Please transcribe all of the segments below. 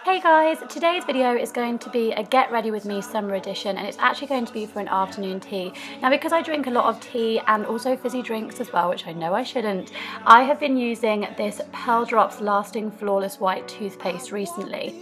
Hey guys, today's video is going to be a get ready with me summer edition, and it's actually going to be for an afternoon tea. Now, because I drink a lot of tea and also fizzy drinks as well, which I know I shouldn't, I have been using this Pearl Drops Lasting Flawless White toothpaste recently.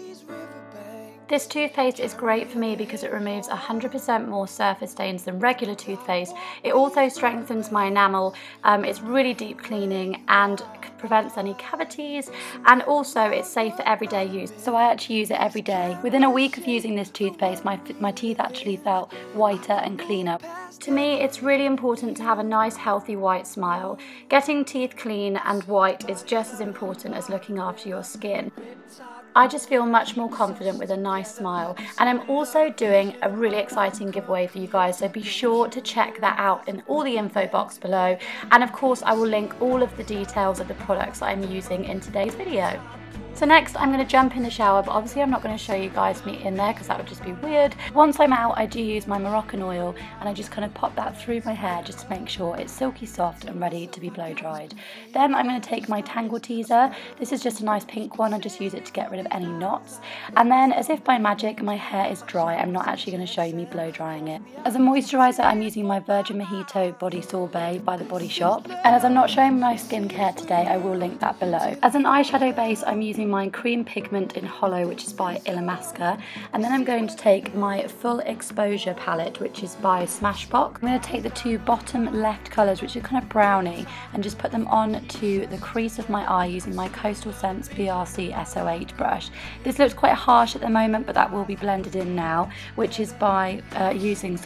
This toothpaste is great for me because it removes 100% more surface stains than regular toothpaste. It also strengthens my enamel, it's really deep cleaning and prevents any cavities, and also it's safe for everyday use. So I actually use it every day. Within a week of using this toothpaste, my teeth actually felt whiter and cleaner. To me, it's really important to have a nice, healthy, white smile. Getting teeth clean and white is just as important as looking after your skin. I just feel much more confident with a nice smile, and I'm also doing a really exciting giveaway for you guys, so be sure to check that out in all the info box below, and of course I will link all of the details of the products that I'm using in today's video. So next I'm going to jump in the shower, but obviously I'm not going to show you guys me in there because that would just be weird. Once I'm out, I do use my Moroccan oil and I just kind of pop that through my hair just to make sure it's silky soft and ready to be blow dried. Then I'm going to take my Tangle Teezer. This is just a nice pink one. I just use it to get rid of any knots. And then, as if by magic, my hair is dry. I'm not actually going to show you me blow drying it. As a moisturiser, I'm using my Virgin Mojito Body Sorbet by The Body Shop. And as I'm not showing my skincare today, I will link that below. As an eyeshadow base, I'm using my Cream Pigment in Hollow, which is by Illamasqua, and then I'm going to take my Full Exposure palette, which is by Smashbox. I'm going to take the two bottom left colours, which are kind of browny, and just put them on to the crease of my eye using my Coastal Scents BRC SO8 brush. This looks quite harsh at the moment, but that will be blended in now, which is by using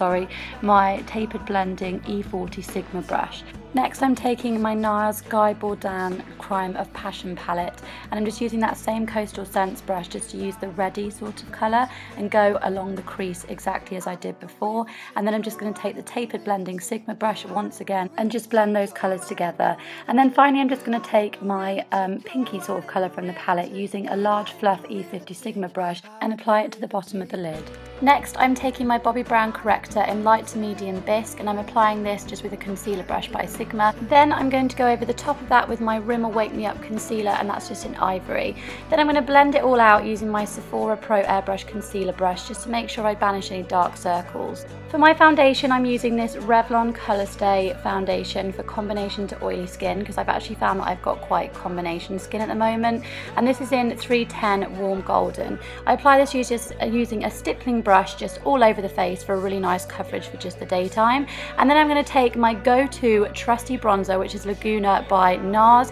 my Tapered Blending E40 Sigma brush. Next, I'm taking my NARS Guy Bourdain Crime of Passion palette, and I'm just using that same Coastal Scents brush just to use the reddy sort of colour and go along the crease exactly as I did before. And then I'm just going to take the Tapered Blending Sigma brush once again and just blend those colours together. And then finally I'm just going to take my pinky sort of colour from the palette using a large fluff E50 Sigma brush and apply it to the bottom of the lid. Next, I'm taking my Bobbi Brown corrector in light to medium bisque, and I'm applying this just with a concealer brush by Sigma. Then I'm going to go over the top of that with my Rimmel Wake Me Up concealer, and that's just in Ivory. Then I'm going to blend it all out using my Sephora Pro Airbrush concealer brush just to make sure I banish any dark circles. For my foundation, I'm using this Revlon Colorstay foundation for combination to oily skin, because I've actually found that I've got quite combination skin at the moment, and this is in 310 Warm Golden. I apply this using a stippling brush just all over the face for a really nice coverage for just the daytime. And then I'm going to take my go-to trusty bronzer, which is Laguna by NARS.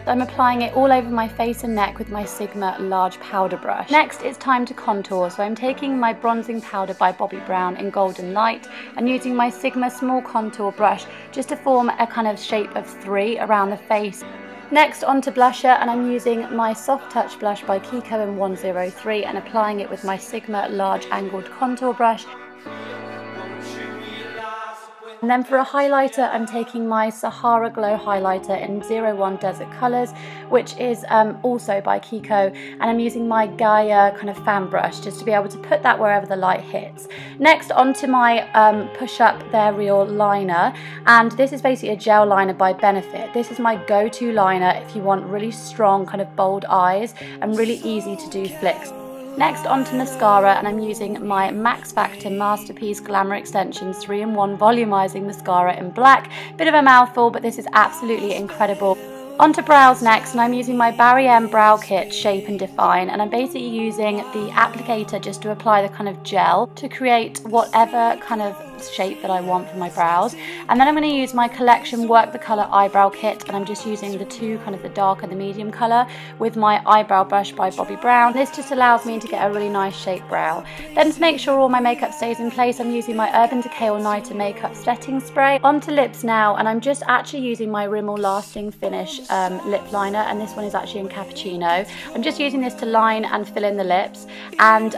I'm applying it all over my face and neck with my Sigma large powder brush. Next, it's time to contour, so I'm taking my bronzing powder by Bobbi Brown in Golden Light and using my Sigma small contour brush just to form a kind of shape of 3 around the face. Next, onto blusher, and I'm using my Soft Touch blush by Kiko in 103 and applying it with my Sigma large angled contour brush. And then for a highlighter, I'm taking my Sahara Glow highlighter in 01 Desert Colours, which is also by Kiko, and I'm using my Gaia kind of fan brush just to be able to put that wherever the light hits. Next, onto my Push Up They're Real liner, and this is basically a gel liner by Benefit. This is my go-to liner if you want really strong kind of bold eyes and really easy to do flicks. Next, onto mascara, and I'm using my Max Factor Masterpiece Glamour Extensions 3-in-1 Volumizing Mascara in black. Bit of a mouthful, but this is absolutely incredible. Onto brows next, and I'm using my Barry M Brow Kit Shape and Define, and I'm basically using the applicator just to apply the kind of gel to create whatever kind of shape that I want for my brows. And then I'm going to use my Collection Work the Colour Eyebrow Kit, and I'm just using the two, kind of the dark and the medium colour, with my eyebrow brush by Bobbi Brown. This just allows me to get a really nice shaped brow. Then, to make sure all my makeup stays in place, I'm using my Urban Decay All Nighter Makeup Setting Spray. Onto lips now, and I'm just actually using my Rimmel Lasting Finish lip liner, and this one is actually in Cappuccino. I'm just using this to line and fill in the lips, and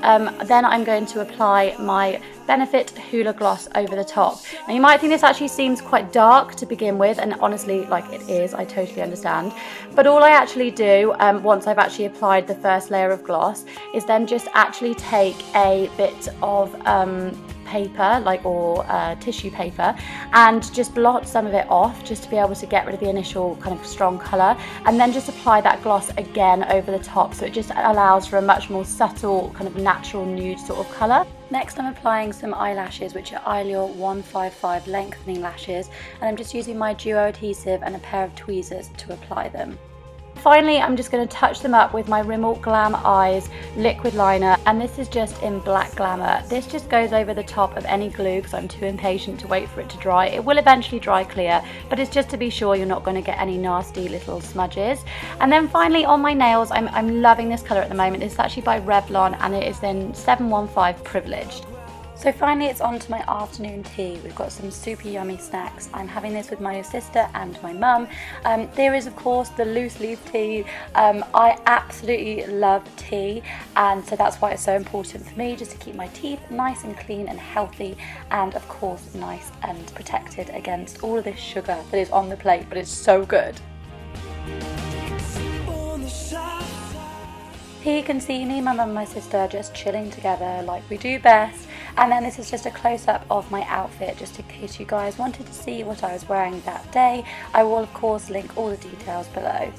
then I'm going to apply my Benefit Hoola Gloss over the top. Now, you might think this actually seems quite dark to begin with, and honestly, like, it is, I totally understand. But all I actually do once I've actually applied the first layer of gloss is then just actually take a bit of paper, or tissue paper, and just blot some of it off just to be able to get rid of the initial kind of strong colour, and then just apply that gloss again over the top, so it just allows for a much more subtle kind of natural nude sort of colour. Next I'm applying some eyelashes, which are Eyelure 155 lengthening lashes, and I'm just using my duo adhesive and a pair of tweezers to apply them. Finally, I'm just going to touch them up with my Rimmel Glam Eyes liquid liner, and this is just in Black Glamour. This just goes over the top of any glue because I'm too impatient to wait for it to dry. It will eventually dry clear, but it's just to be sure you're not going to get any nasty little smudges. And then finally on my nails, I'm loving this colour at the moment. This is actually by Revlon, and it is in 715 Privileged. So finally it's on to my afternoon tea. We've got some super yummy snacks. I'm having this with my sister and my mum. There is of course the loose leaf tea. I absolutely love tea, and so that's why it's so important for me, just to keep my teeth nice and clean and healthy, and of course nice and protected against all of this sugar that is on the plate, but it's so good. Here you can see me, my mum and my sister just chilling together like we do best. And then this is just a close-up of my outfit, just in case you guys wanted to see what I was wearing that day. I will of course link all the details below.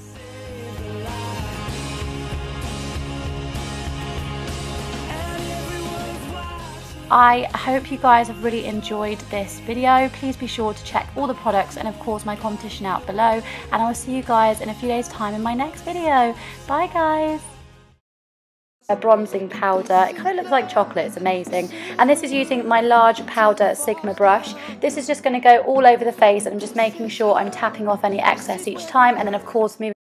I hope you guys have really enjoyed this video. Please be sure to check all the products and of course my competition out below, and I will see you guys in a few days time in my next video. Bye guys! A bronzing powder. It kind of looks like chocolate. It's amazing. And this is using my large powder Sigma brush. This is just going to go all over the face, and I'm just making sure I'm tapping off any excess each time, and then of course moving